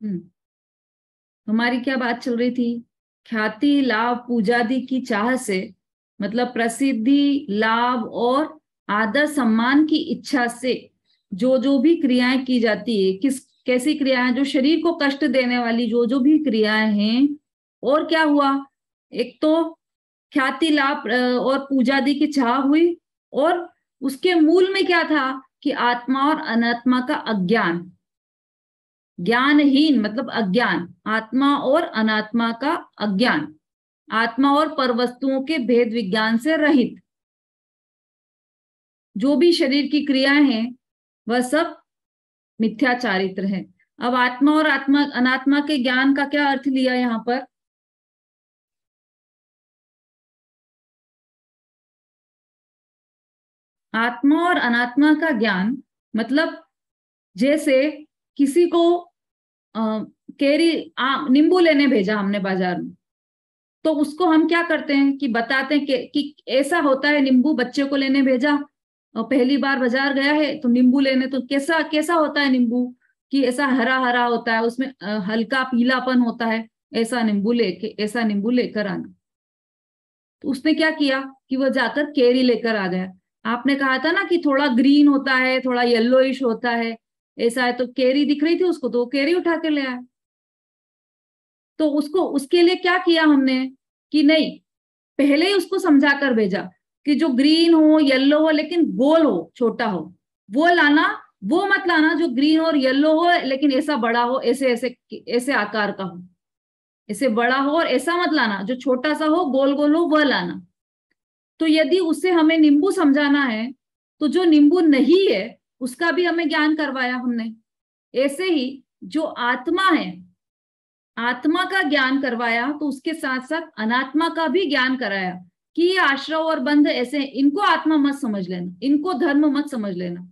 हम्म हमारी क्या बात चल रही थी? ख्याति, लाभ, पूजादि की चाह से, मतलब प्रसिद्धि, लाभ और आदर सम्मान की इच्छा से जो जो भी क्रियाएं की जाती है, किस कैसी क्रियाएं, जो शरीर को कष्ट देने वाली जो जो भी क्रियाएं हैं। और क्या हुआ? एक तो ख्याति, लाभ और पूजादि की चाह हुई, और उसके मूल में क्या था कि आत्मा और अनात्मा का अज्ञान। ज्ञानहीन मतलब अज्ञान, आत्मा और अनात्मा का अज्ञान, आत्मा और परवस्तुओं के भेद विज्ञान से रहित जो भी शरीर की क्रियाएं हैं वह सब मिथ्या चारित्र है। अब आत्मा और आत्मा अनात्मा के ज्ञान का क्या अर्थ लिया यहां पर? आत्मा और अनात्मा का ज्ञान मतलब, जैसे किसी को केरी नींबू लेने भेजा हमने बाजार में, तो उसको हम क्या करते हैं कि बताते हैं कि ऐसा होता है, नींबू बच्चे को लेने भेजा और पहली बार बाजार गया है तो नींबू लेने, तो कैसा कैसा होता है नींबू, कि ऐसा हरा हरा होता है, उसमें हल्का पीलापन होता है, ऐसा नींबू लेकर आना। तो उसने क्या किया कि वो जाकर केरी लेकर आ गया। आपने कहा था ना कि थोड़ा ग्रीन होता है, थोड़ा येलोइश होता है, ऐसा है, तो केरी दिख रही थी उसको तो वो केरी उठा के ले आया। तो उसको उसके लिए क्या किया हमने कि नहीं, पहले ही उसको समझा कर भेजा कि जो ग्रीन हो येलो हो लेकिन गोल हो, छोटा हो, वो लाना। वो मत लाना जो ग्रीन और येलो हो लेकिन ऐसा बड़ा हो, ऐसे ऐसे ऐसे आकार का हो, ऐसे बड़ा हो, और ऐसा मत लाना जो छोटा सा हो, गोल गोल हो, वह लाना। तो यदि उसे हमें नींबू समझाना है तो जो नींबू नहीं है उसका भी हमें ज्ञान करवाया हमने। ऐसे ही जो आत्मा है, आत्मा का ज्ञान करवाया, तो उसके साथ साथ अनात्मा का भी ज्ञान कराया कि ये आश्रव और बंध ऐसे हैं, इनको आत्मा मत समझ लेना, इनको धर्म मत समझ लेना।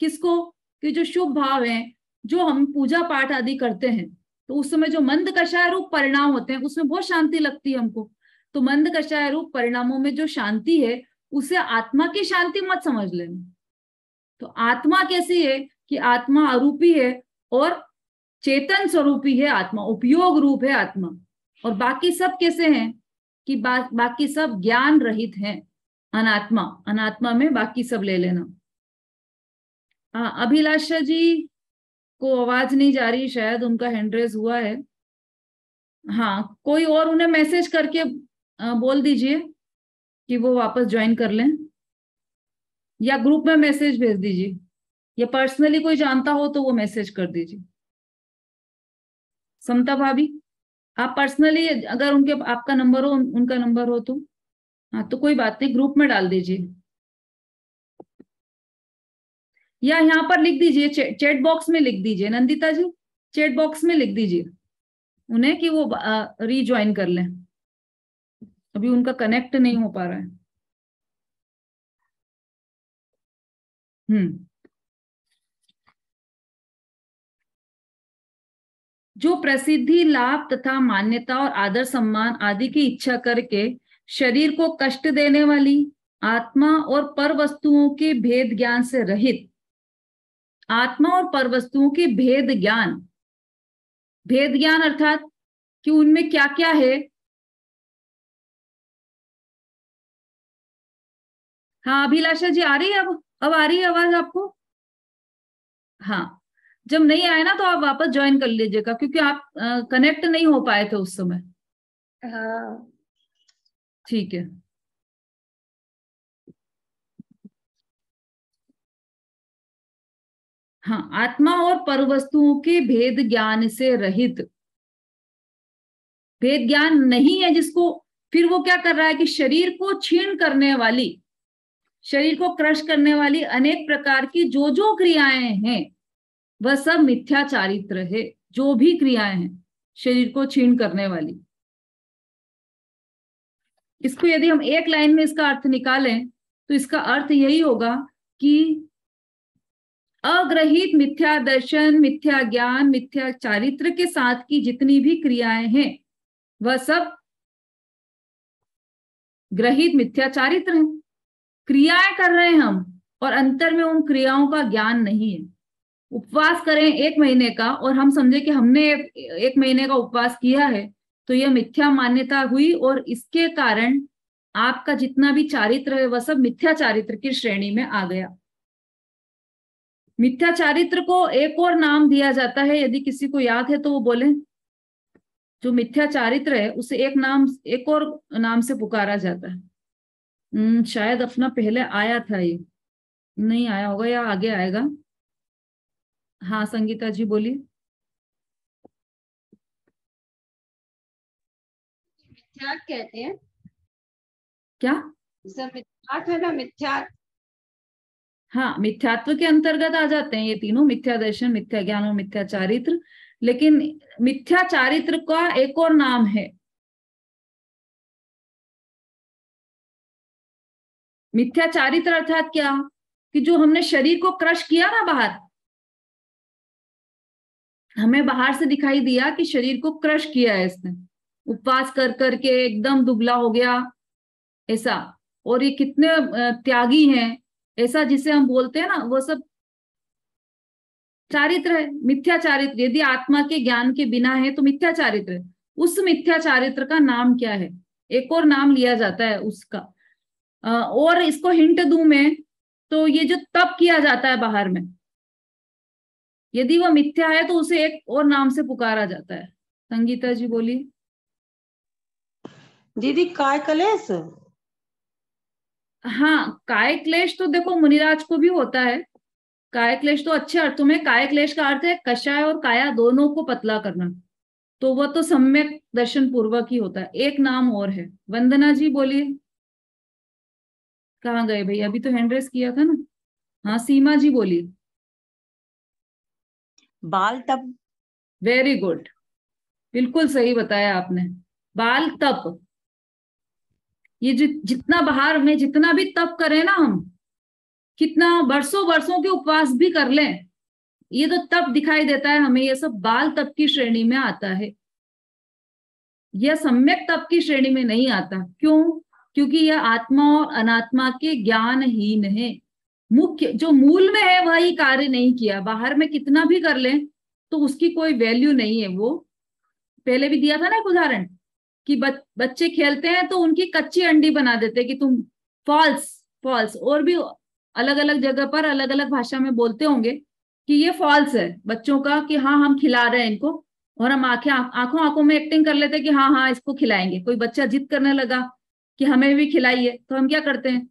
किसको? कि जो शुभ भाव है, जो हम पूजा पाठ आदि करते हैं, तो उस समय जो मंद कषाय रूप परिणाम होते हैं उसमें बहुत शांति लगती है हमको। तो मंद कषाय रूप परिणामों में जो शांति है उसे आत्मा की शांति मत समझ लेना। तो आत्मा कैसी है कि आत्मा अरूपी है और चेतन स्वरूपी है आत्मा, उपयोग रूप है आत्मा। और बाकी सब कैसे हैं कि बाकी सब ज्ञान रहित हैं। अनात्मा, अनात्मा में बाकी सब ले लेना। अभिलाषा जी को आवाज नहीं जा रही, शायद उनका हैंड रेज हुआ है। हाँ, कोई और उन्हें मैसेज करके बोल दीजिए कि वो वापस ज्वाइन कर लें, या ग्रुप में मैसेज भेज दीजिए, या पर्सनली कोई जानता हो तो वो मैसेज कर दीजिए। समता भाभी, आप पर्सनली अगर उनके आपका नंबर हो, उनका नंबर हो तो हाँ, तो कोई बात नहीं, ग्रुप में डाल दीजिए, या यहाँ पर लिख दीजिए, चैट बॉक्स में लिख दीजिए नंदिता जी, चैट बॉक्स में लिख दीजिए उन्हें कि वो रीज्वाइन कर लें। अभी उनका कनेक्ट नहीं हो पा रहा है। हम्म जो प्रसिद्धि, लाभ तथा मान्यता और आदर सम्मान आदि की इच्छा करके शरीर को कष्ट देने वाली, आत्मा और पर वस्तुओं के भेद ज्ञान से रहित, आत्मा और पर वस्तुओं के भेद ज्ञान, भेद ज्ञान अर्थात कि उनमें क्या क्या है। हाँ अभिलाषा जी, आ रही है अब आ रही है आवाज आपको? हाँ, जब नहीं आए ना तो आप वापस ज्वाइन कर लीजिएगा, क्योंकि आप कनेक्ट नहीं हो पाए थे उस समय। हाँ। ठीक है। हाँ, आत्मा और परवस्तुओं के भेद ज्ञान से रहित, भेद ज्ञान नहीं है जिसको, फिर वो क्या कर रहा है कि शरीर को क्षीण करने वाली, शरीर को क्रश करने वाली अनेक प्रकार की जो जो क्रियाएं हैं वह सब मिथ्या चारित्र है। जो भी क्रियाएं हैं शरीर को क्षीण करने वाली, इसको यदि हम एक लाइन में इसका अर्थ निकालें तो इसका अर्थ यही होगा कि अग्रहित मिथ्या दर्शन, मिथ्या ज्ञान, मिथ्या चारित्र के साथ की जितनी भी क्रियाएं हैं वह सब ग्रहित मिथ्या चारित्र हैं। क्रियाएं कर रहे हैं हम और अंतर में उन क्रियाओं का ज्ञान नहीं है। उपवास करें 1 महीने का और हम समझे कि हमने 1 महीने का उपवास किया है, तो यह मिथ्या मान्यता हुई और इसके कारण आपका जितना भी चारित्र है वह सब मिथ्या चारित्र की श्रेणी में आ गया। मिथ्या चारित्र को एक और नाम दिया जाता है, यदि किसी को याद है तो वो बोले। जो मिथ्या चारित्र है उसे एक और नाम से पुकारा जाता है। शायद अपना पहले आया था, ये नहीं आया होगा या आगे आएगा। हाँ संगीता जी बोलिए। मिथ्या कहते हैं। क्या? सब मिथ्यात्व है ना, मिथ्या। हाँ, मिथ्यात्व के अंतर्गत आ जाते हैं ये तीनों, मिथ्या दर्शन, मिथ्या ज्ञान और मिथ्या चारित्र। लेकिन मिथ्या चारित्र का एक और नाम है। मिथ्या चारित्र अर्थात क्या? कि जो हमने शरीर को क्रश किया ना बाहर, हमें बाहर से दिखाई दिया कि शरीर को क्रश किया है इसने, उपवास कर करके एकदम दुबला हो गया ऐसा, और ये कितने त्यागी हैं ऐसा, जिसे हम बोलते हैं ना, वो सब चारित्र है, मिथ्या चारित्र। यदि आत्मा के ज्ञान के बिना है तो मिथ्या चारित्र है। उस मिथ्या चारित्र का नाम क्या है? एक और नाम लिया जाता है उसका। और इसको हिंट दूं मैं, तो ये जो तप किया जाता है बाहर में, यदि वह मिथ्या है तो उसे एक और नाम से पुकारा जाता है। संगीता जी बोलिए। दीदी काय कलेश। हाँ, काय क्लेश तो देखो मुनिराज को भी होता है। काय क्लेश तो अच्छे अर्थों में, काय क्लेश का अर्थ है कषाय और काया दोनों को पतला करना, तो वह तो सम्यक दर्शन पूर्वक ही होता है। एक नाम और है। वंदना जी बोलिए। कहाँ गए भाई? अभी तो हैंड रेस किया था ना। हाँ सीमा जी बोलिए। बाल तप। वेरी गुड, बिल्कुल सही बताया आपने। बाल तप। ये जितना बाहर में जितना भी तप करें ना हम, कितना वर्षों वर्षों के उपवास भी कर लें, ये तो तप दिखाई देता है हमें, ये सब बाल तप की श्रेणी में आता है। यह सम्यक तप की श्रेणी में नहीं आता। क्यों? क्योंकि यह आत्मा और अनात्मा के ज्ञानहीन है। मुख्य जो मूल में है वही कार्य नहीं किया, बाहर में कितना भी कर लें तो उसकी कोई वैल्यू नहीं है। वो पहले भी दिया था ना एक उदाहरण कि बच्चे खेलते हैं तो उनकी कच्ची अंडी बना देते कि तुम फॉल्स फॉल्स, और भी अलग अलग जगह पर अलग अलग भाषा में बोलते होंगे कि ये फॉल्स है बच्चों का, कि हाँ हम खिला रहे हैं इनको, और हम आंखों आंखों में एक्टिंग कर लेते कि हाँ हाँ इसको खिलाएंगे। कोई बच्चा जिद करने लगा कि हमें भी खिलाइए, तो हम क्या करते हैं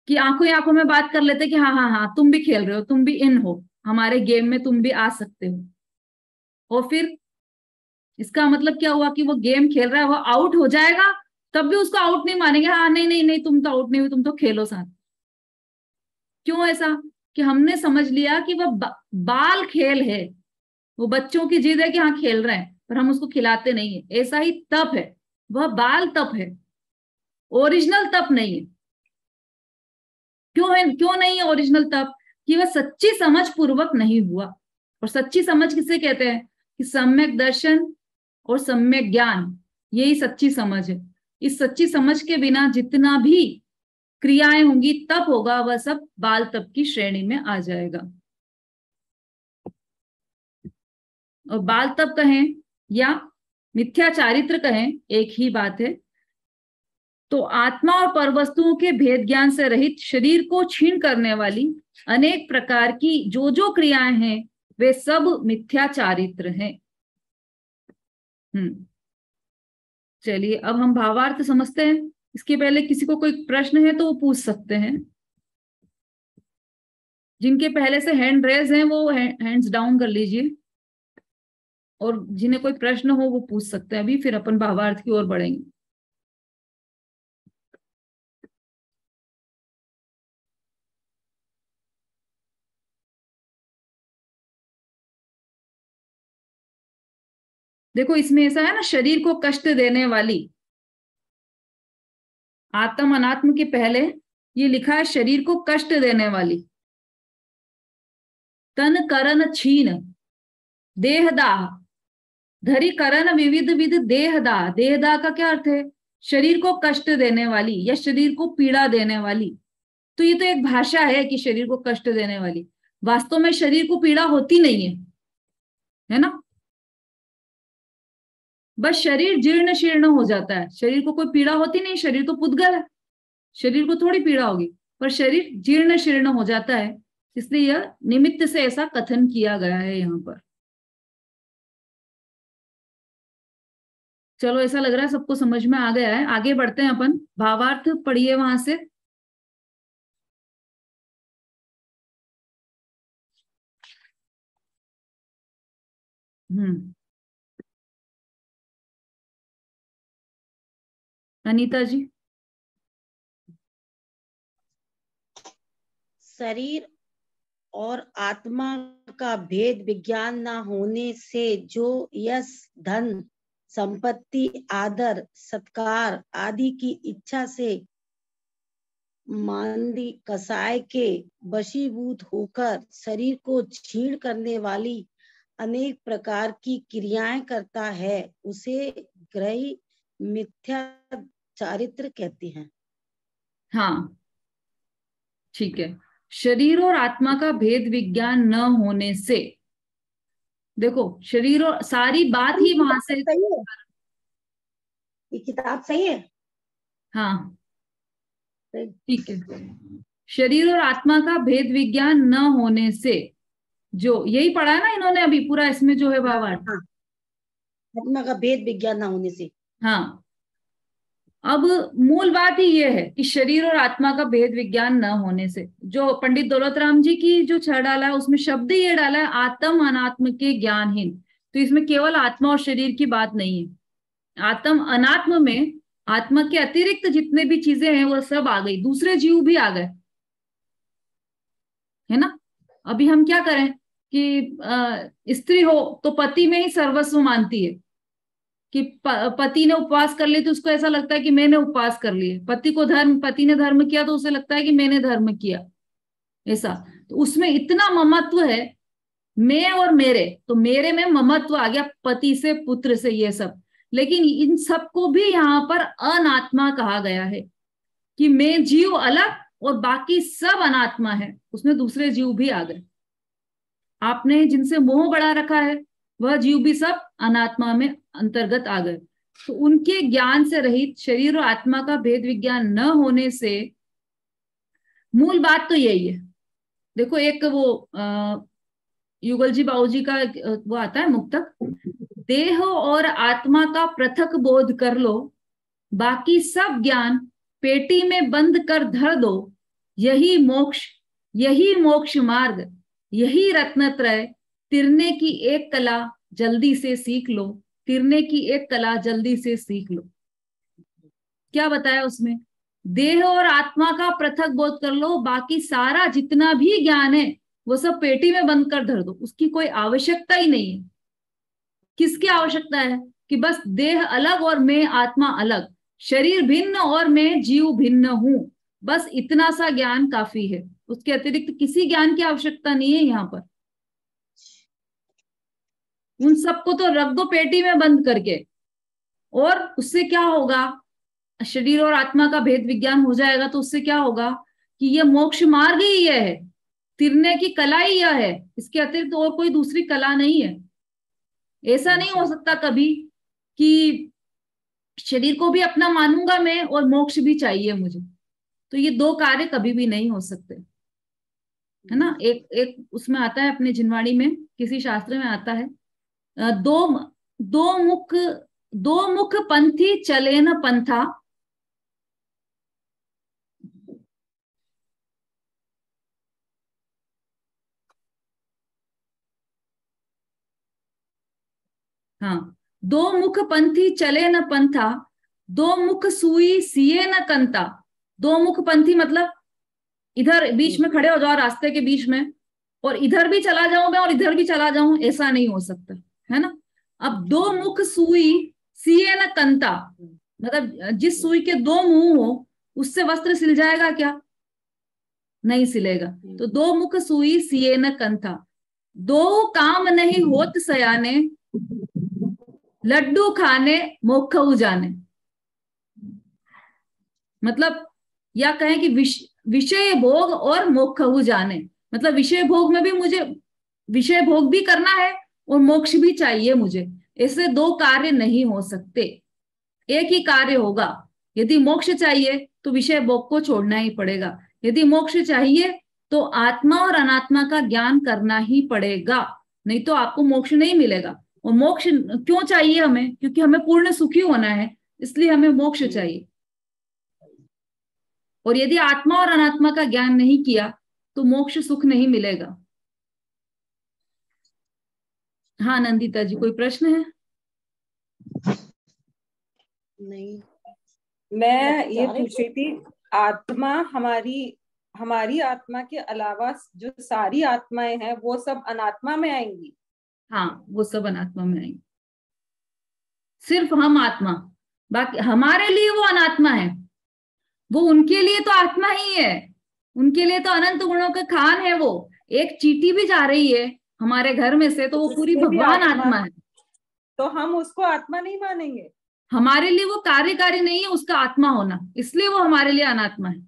कि आंखों ही आंखों में बात कर लेते कि हाँ हाँ हाँ तुम भी खेल रहे हो, तुम भी इन हो हमारे गेम में, तुम भी आ सकते हो। और फिर इसका मतलब क्या हुआ कि वो गेम खेल रहा है, वो आउट हो जाएगा तब भी उसको आउट नहीं मानेंगे। हाँ नहीं नहीं नहीं, तुम तो आउट नहीं हुई, तुम तो खेलो साथ। क्यों ऐसा? कि हमने समझ लिया कि वह बाल खेल है, वो बच्चों की जिद है कि हाँ खेल रहे हैं, पर हम उसको खिलाते नहीं है। ऐसा ही तप है, वह बाल तप है, ओरिजिनल तप नहीं है। क्यों नहीं है ओरिजिनल तप? कि वह सच्ची समझ पूर्वक नहीं हुआ। और सच्ची समझ किसे कहते हैं? कि सम्यक दर्शन और सम्यक ज्ञान, यही सच्ची समझ है। इस सच्ची समझ के बिना जितना भी क्रियाएं होंगी, तप होगा, वह सब बाल तप की श्रेणी में आ जाएगा। और बाल तप कहें या मिथ्या चारित्र कहें, एक ही बात है। तो आत्मा और परवस्तुओं के भेद ज्ञान से रहित शरीर को छीन करने वाली अनेक प्रकार की जो क्रियाएं हैं, वे सब मिथ्या चारित्र हैं। चलिए अब हम भावार्थ समझते हैं। इसके पहले किसी को कोई प्रश्न है तो वो पूछ सकते हैं। जिनके पहले से हैंड रेज हैं वो हैंड्स डाउन कर लीजिए, और जिन्हें कोई प्रश्न हो वो पूछ सकते हैं अभी, फिर अपन भावार्थ की ओर बढ़ेंगे। देखो इसमें ऐसा है ना, शरीर को कष्ट देने वाली, आत्म अनात्म के पहले ये लिखा है शरीर को कष्ट देने वाली। तन करन छीन देहदाह, धरी करन विविध विध देहदाह। देहदाह का क्या अर्थ है? शरीर को कष्ट देने वाली या शरीर को पीड़ा देने वाली। तो ये तो एक भाषा है कि शरीर को कष्ट देने वाली, वास्तव में शरीर को पीड़ा होती नहीं है ना। बस शरीर जीर्ण शीर्ण हो जाता है, शरीर को कोई पीड़ा होती नहीं, शरीर तो पुद्गल है, शरीर को थोड़ी पीड़ा होगी, पर शरीर जीर्ण शीर्ण हो जाता है, इसलिए यह निमित्त से ऐसा कथन किया गया है यहाँ पर। चलो, ऐसा लग रहा है सबको समझ में आ गया है। आगे बढ़ते हैं अपन, भावार्थ पढ़िए वहां से। अनीता जी। शरीर और आत्मा का भेद विज्ञान न होने से जो यश, धन, संपत्ति, आदर, सत्कार आदि की इच्छा से मांदी कसाय के वशीभूत होकर शरीर को छीण करने वाली अनेक प्रकार की क्रियाएं करता है, उसे ग्रही मिथ्या चारित्र कहते हैं। हाँ, ठीक है। शरीर और आत्मा का भेद विज्ञान न होने से, देखो शरीर और सारी बात ही वहां से, सही है, ये किताब सही है। हाँ ठीक है। शरीर और आत्मा का भेद विज्ञान न होने से, जो यही पढ़ा है ना इन्होंने अभी पूरा, इसमें जो है भावार्थ। हाँ, आत्मा का भेद विज्ञान न होने से। हाँ, अब मूल बात ही ये है कि शरीर और आत्मा का भेद विज्ञान न होने से, जो पंडित दौलतराम जी की जो छह डाला है उसमें शब्द ये डाला है आत्म अनात्म के ज्ञानहीन। तो इसमें केवल आत्मा और शरीर की बात नहीं है। आत्म अनात्म में आत्मा के अतिरिक्त जितने भी चीजें हैं वो सब आ गई, दूसरे जीव भी आ गए, है ना। अभी हम क्या करें कि स्त्री हो तो पति में ही सर्वस्व मानती है, कि पति ने उपवास कर लिए तो उसको ऐसा लगता है कि मैंने उपवास कर लिए, पति ने धर्म किया तो उसे लगता है कि मैंने धर्म किया, ऐसा। तो उसमें इतना ममत्व है, मैं और मेरे, तो मेरे में ममत्व आ गया, पति से, पुत्र से, ये सब। लेकिन इन सबको भी यहाँ पर अनात्मा कहा गया है, कि मैं जीव अलग और बाकी सब अनात्मा है, उसमें दूसरे जीव भी आ गए। आपने जिनसे मोह बढ़ा रखा है वह जीव भी सब अनात्मा में अंतर्गत आ गए। तो उनके ज्ञान से रहित शरीर और आत्मा का भेद विज्ञान न होने से मूल बात तो यही है। देखो, एक वो युगल जी बाबूजी का वो आता है मुक्तक, देह और आत्मा का पृथक बोध कर लो, बाकी सब ज्ञान पेटी में बंद कर धर दो, यही मोक्ष मार्ग, यही रत्नत्रय, तिरने की एक कला जल्दी से सीख लो, तिरने की एक कला जल्दी से सीख लो। क्या बताया उसमें, देह और आत्मा का पृथक बोध कर लो, बाकी सारा जितना भी ज्ञान है वो सब पेटी में बंद कर धर दो, उसकी कोई आवश्यकता ही नहीं है। किसकी आवश्यकता है कि बस देह अलग और मैं आत्मा अलग, शरीर भिन्न और मैं जीव भिन्न हूं, बस इतना सा ज्ञान काफी है, उसके अतिरिक्त किसी ज्ञान की आवश्यकता नहीं है यहाँ पर। उन सबको तो रख दो पेटी में बंद करके, और उससे क्या होगा, शरीर और आत्मा का भेद विज्ञान हो जाएगा तो उससे क्या होगा कि ये मोक्ष मार्ग ही यह है, तिरने की कला ही यह है, इसके अतिरिक्त और कोई दूसरी कला नहीं है। ऐसा नहीं हो सकता कभी कि शरीर को भी अपना मानूंगा मैं और मोक्ष भी चाहिए मुझे, तो ये दो कार्य कभी भी नहीं हो सकते, है ना। एक उसमें आता है अपने जिनवाड़ी में, किसी शास्त्र में आता है, दो मुख पंथी चले न पंथा, हाँ, दो मुख पंथी चले न पंथा, दो मुख सुई सिए न कंता। दो मुख पंथी मतलब इधर बीच में खड़े हो जाओ रास्ते के बीच में, और इधर भी चला जाऊं मैं और इधर भी चला जाऊं, ऐसा नहीं हो सकता, है ना। अब दो मुख सुई सिए न कंता, मतलब जिस सुई के दो मुंह हो उससे वस्त्र सिल जाएगा क्या, नहीं सिलेगा। तो दो मुख सुई सिए न कंथा, दो काम नहीं होत सयाने, लड्डू खाने मोक्षऊ जाने। मतलब या कहें कि विषय भोग और मोक्षऊ जाने, मतलब विषय भोग में भी मुझे विषय भोग भी करना है और मोक्ष भी चाहिए मुझे। ऐसे दो कार्य नहीं हो सकते, एक ही कार्य होगा। यदि मोक्ष चाहिए तो विषय भोग को छोड़ना ही पड़ेगा, यदि मोक्ष चाहिए तो आत्मा और अनात्मा का ज्ञान करना ही पड़ेगा, नहीं तो आपको मोक्ष नहीं मिलेगा। और मोक्ष क्यों चाहिए हमें? क्योंकि हमें पूर्ण सुखी होना है, इसलिए हमें मोक्ष चाहिए। और यदि आत्मा और अनात्मा का ज्ञान नहीं किया तो मोक्ष सुख नहीं मिलेगा। हाँ नंदिता जी, कोई प्रश्न है? नहीं, मैं ये पूछ रही थी, आत्मा हमारी आत्मा के अलावा जो सारी आत्माएं हैं वो सब अनात्मा में आएंगी? हाँ, वो सब अनात्मा में आएंगी, सिर्फ हम आत्मा, बाकी हमारे लिए वो अनात्मा है। वो उनके लिए तो आत्मा ही है, उनके लिए तो अनंत गुणों का खान है। वो एक चींटी भी जा रही है हमारे घर में से तो वो पूरी भगवान आत्मा है। तो हम उसको आत्मा नहीं मानेंगे? हमारे लिए वो कार्यकारी नहीं है उसका आत्मा होना, इसलिए वो हमारे लिए अनात्मा है।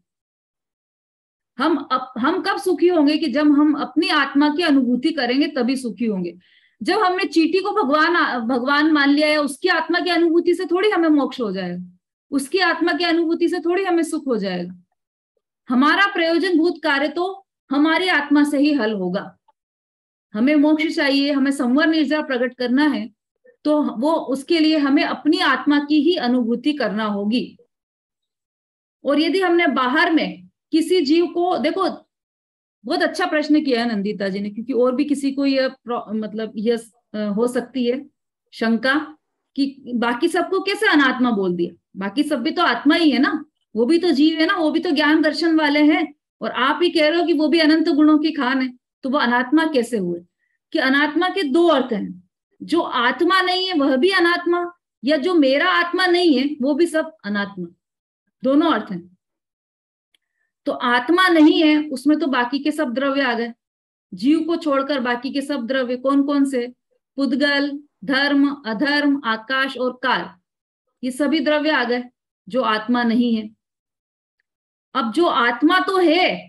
हम कब सुखी होंगे? कि जब हम अपनी आत्मा की अनुभूति करेंगे तभी सुखी होंगे। जब हमने चींटी को भगवान मान लिया है, उसकी आत्मा की अनुभूति से थोड़ी हमें मोक्ष हो जाएगा, उसकी आत्मा की अनुभूति से थोड़ी हमें सुख हो जाएगा। हमारा प्रयोजन भूत कार्य तो हमारी आत्मा से ही हल होगा। हमें मोक्ष चाहिए, हमें संवर निर्जरा प्रकट करना है, तो वो उसके लिए हमें अपनी आत्मा की ही अनुभूति करना होगी। और यदि हमने बाहर में किसी जीव को, देखो बहुत अच्छा प्रश्न किया है नंदिता जी ने, क्योंकि और भी किसी को यह मतलब यह हो सकती है शंका कि बाकी सबको कैसे अनात्मा बोल दिया, बाकी सब भी तो आत्मा ही है ना, वो भी तो जीव है ना, वो भी तो ज्ञान दर्शन वाले हैं, और आप ही कह रहे हो कि वो भी अनंत गुणों की खान है, तो वो अनात्मा कैसे हुए? कि अनात्मा के दो अर्थ हैं, जो आत्मा नहीं है वह भी अनात्मा, या जो मेरा आत्मा नहीं है वो भी सब अनात्मा, दोनों अर्थ हैं। तो आत्मा नहीं है उसमें तो बाकी के सब द्रव्य आ गए, जीव को छोड़कर बाकी के सब द्रव्य कौन कौन से? पुद्गल, धर्म, अधर्म, आकाश और काल, ये सभी द्रव्य आ गए जो आत्मा नहीं है। अब जो आत्मा तो है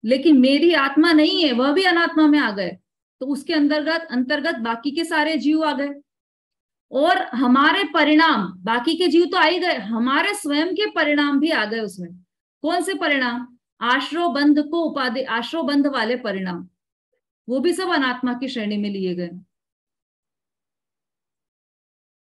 लेकिन मेरी आत्मा नहीं है, वह भी अनात्मा में आ गए, तो उसके अंतर्गत बाकी के सारे जीव आ गए। और हमारे परिणाम, बाकी के जीव तो आ ही गए, हमारे स्वयं के परिणाम भी आ गए उसमें। कौन से परिणाम? आश्रव बंध को उपादेय, आश्रव बंध वाले परिणाम, वो भी सब अनात्मा की श्रेणी में लिए गए।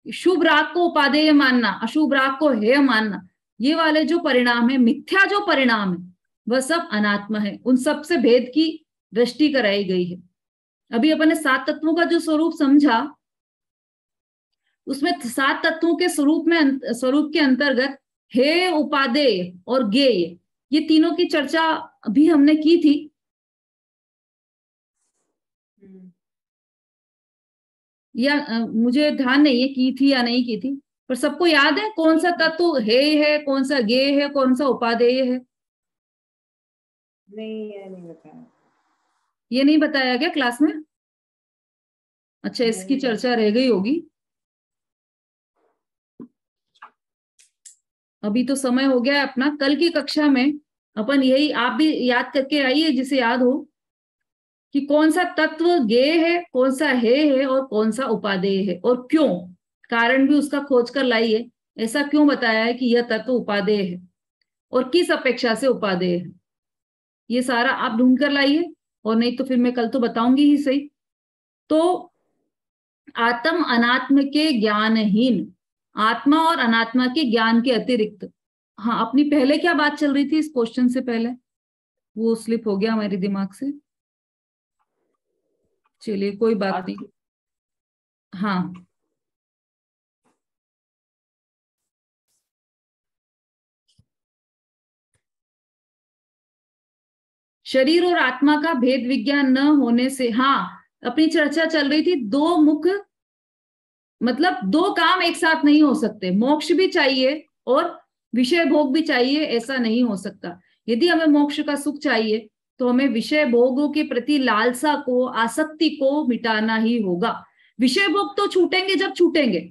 शुभ राग को उपादेय मानना, अशुभ राग को हेय मानना, ये वाले जो परिणाम है, मिथ्या जो परिणाम है, वह सब अनात्मा है। उन सब से भेद की दृष्टि कराई गई है। अभी अपन ने 7 तत्वों का जो स्वरूप समझा, उसमें 7 तत्वों के स्वरूप के अंतर्गत हेय, उपादेय और ज्ञेय, ये तीनों की चर्चा अभी हमने की थी। या मुझे ध्यान नहीं है की थी या नहीं की थी, पर सबको याद है कौन सा तत्व हेय है, कौन सा ज्ञेय है, कौन सा उपादेय है? नहीं बताया। ये नहीं बताया क्या क्लास में? अच्छा, इसकी चर्चा रह गई होगी। अभी तो समय हो गया है अपना, कल की कक्षा में अपन यही, आप भी याद करके आइए जिसे याद हो, कि कौन सा तत्व ज्ञेय है, कौन सा हेय है और कौन सा उपादेय है, और क्यों, कारण भी उसका खोज कर लाइए। ऐसा क्यों बताया है कि यह तत्व उपादेय है और किस अपेक्षा से उपादेय है, ये सारा आप ढूंढ कर लाइए, और नहीं तो फिर मैं कल तो बताऊंगी ही सही। तो आत्म अनात्म के ज्ञानहीन, आत्मा और अनात्मा के ज्ञान के अतिरिक्त, हाँ अपनी पहले क्या बात चल रही थी इस क्वेश्चन से पहले, वो स्लिप हो गया हमारे दिमाग से, चलिए कोई बात नहीं। हाँ, शरीर और आत्मा का भेद विज्ञान न होने से, हाँ अपनी चर्चा चल रही थी, दो मुख, मतलब दो काम एक साथ नहीं हो सकते, मोक्ष भी चाहिए और विषय भोग भी चाहिए, ऐसा नहीं हो सकता। यदि हमें मोक्ष का सुख चाहिए तो हमें विषय भोगों के प्रति लालसा को, आसक्ति को मिटाना ही होगा। विषय भोग तो छूटेंगे जब छूटेंगे,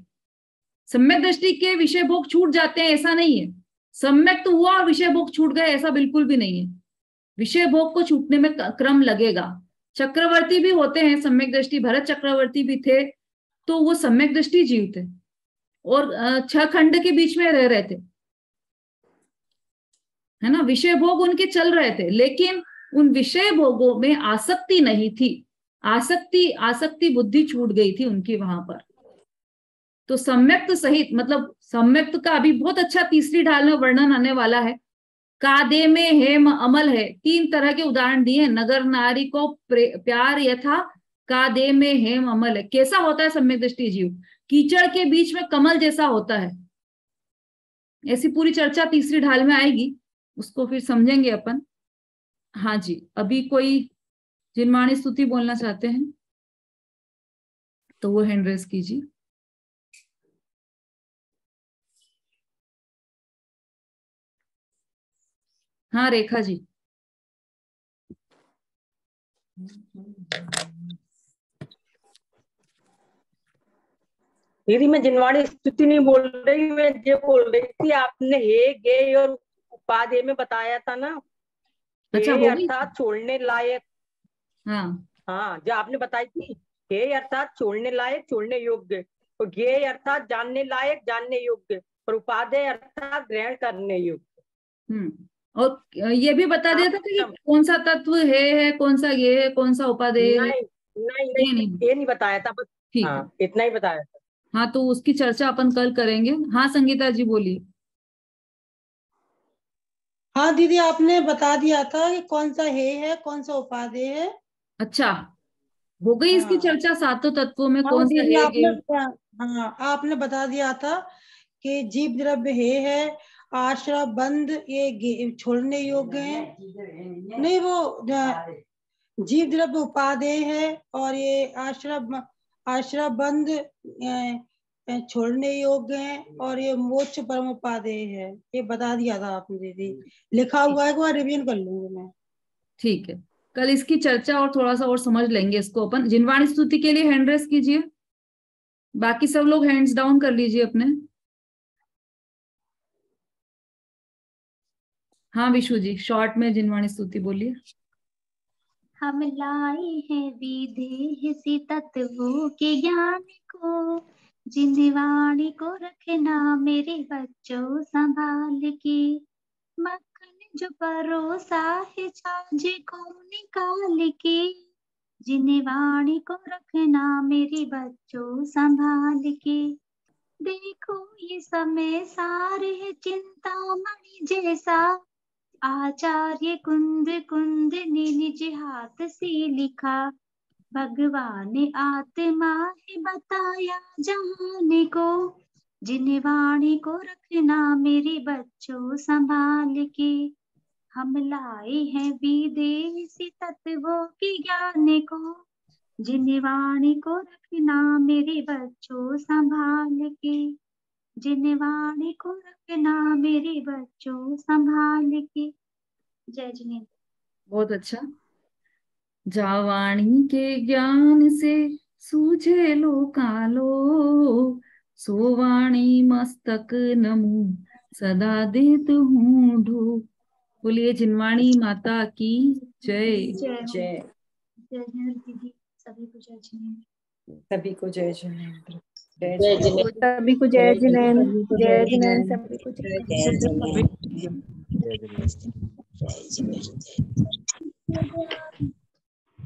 सम्यक दृष्टि के विषय भोग छूट जाते हैं ऐसा नहीं है, सम्यक तो हुआ और विषय भोग छूट गए ऐसा बिल्कुल भी नहीं है। विषय भोग को छूटने में क्रम लगेगा। चक्रवर्ती भी होते हैं सम्यक दृष्टि, भरत चक्रवर्ती भी थे, तो वो सम्यक दृष्टि जीव थे और 6 खंड के बीच में रह रहे थे, है ना। विषय भोग उनके चल रहे थे, लेकिन उन विषय भोगों में आसक्ति नहीं थी। आसक्ति बुद्धि छूट गई थी उनकी वहां पर। तो सम्यक्त सहित, मतलब सम्यक्त का अभी बहुत अच्छा तीसरी ढाल में वर्णन आने वाला है। कादे में हेम अमल है, 3 तरह के उदाहरण दिए। नगर नारी को प्यार यथा कादे में हेम अमल है। कैसा होता है सम्यक दृष्टि जीव? कीचड़ के बीच में कमल जैसा होता है। ऐसी पूरी चर्चा तीसरी ढाल में आएगी, उसको फिर समझेंगे अपन। हाँ जी, अभी कोई जिनवाणी स्तुति बोलना चाहते हैं तो वो हैंड रेज कीजिए। हाँ रेखा जी। दीदी मैं जिनवाणी स्तुति नहीं बोल रही, मैं ये बोल रही थी आपने हे गे और उपाधि में बताया था ना। अच्छा, हे अर्थात छोड़ने लायक। हाँ हाँ, जो आपने बताई थी, हे अर्थात छोड़ने लायक छोड़ने योग्य, और गे अर्थात जानने लायक जानने योग्य, और उपाधेय अर्थात ग्रहण करने योग्य। और ये भी बता दिया था कि कौन सा तत्व है, कौन सा ये है, कौन सा उपादेय है। ये नहीं बताया था बस। ठीक हाँ, है, इतना ही बताया था। हाँ तो उसकी चर्चा अपन कल करेंगे। हाँ संगीता जी बोलिए। हाँ दीदी, आपने बता दिया था कि कौन सा हे है, कौन सा उपादेय है। अच्छा, हो गई इसकी चर्चा सातों तत्वों में कौन सा दीदी है आपने बता दिया था कि जीव द्रव्य हे है, आश्रय बंध ये छोड़ने योग्य है। नहीं, वो जीव द्रव्य उपादेय है और ये आश्रय बंध छोड़ने योग्य है, और ये मोक्ष परम उपादेय है। ये बता दिया था आपने दीदी, लिखा हुआ है, एक बार रिवीजन कर लूंगी मैं। ठीक है, कल इसकी चर्चा और थोड़ा सा और समझ लेंगे इसको अपन। जिनवाणी स्तुति के लिए हैंड रेस कीजिए, बाकी सब लोग हैंड्स डाउन कर लीजिए अपने। हाँ विशु जी, शॉर्ट में जिनवाणी स्तुति बोलिए। हम लाए हैं विदेही तत्वों के ज्ञान को, जिनवाणी को रखना मेरे बच्चों संभाल के। मक्खन जो परोसा है छाछ को निकाल के, जिनवाणी को रखना मेरे बच्चों संभाल के। देखो ये समय सारे है चिंतामणि जैसा, आचार्य कुंद कुंद ने निज हाथ से लिखा। भगवान ने आत्मा है बताया जहान को, जिनवाणी को रखना मेरे बच्चों संभाल के। हम लाए हैं विदेशी तत्वों के ज्ञान को, जिनवाणी को रखना मेरे बच्चों संभाल के। जिनवाणी को रखना मेरे बच्चों संभाल के। जय जिनेन्द्र। बहुत अच्छा। जावाणी के ज्ञान से सूझे लो कालो, सोवाणी मस्तक नमु सदा देत हूँ ढो। बोलिए जिनवाणी माता की जय। जय जय। जय जिनेन्द्र दीदी, सभी को जय जिनेन्द्र। सभी को जय जिनेन्द्र। जय जिनेन्द्र। सभी को जय जिनेन्द्र। जय जिनेन्द्र। सभी को जय जिनेन्द्र। जय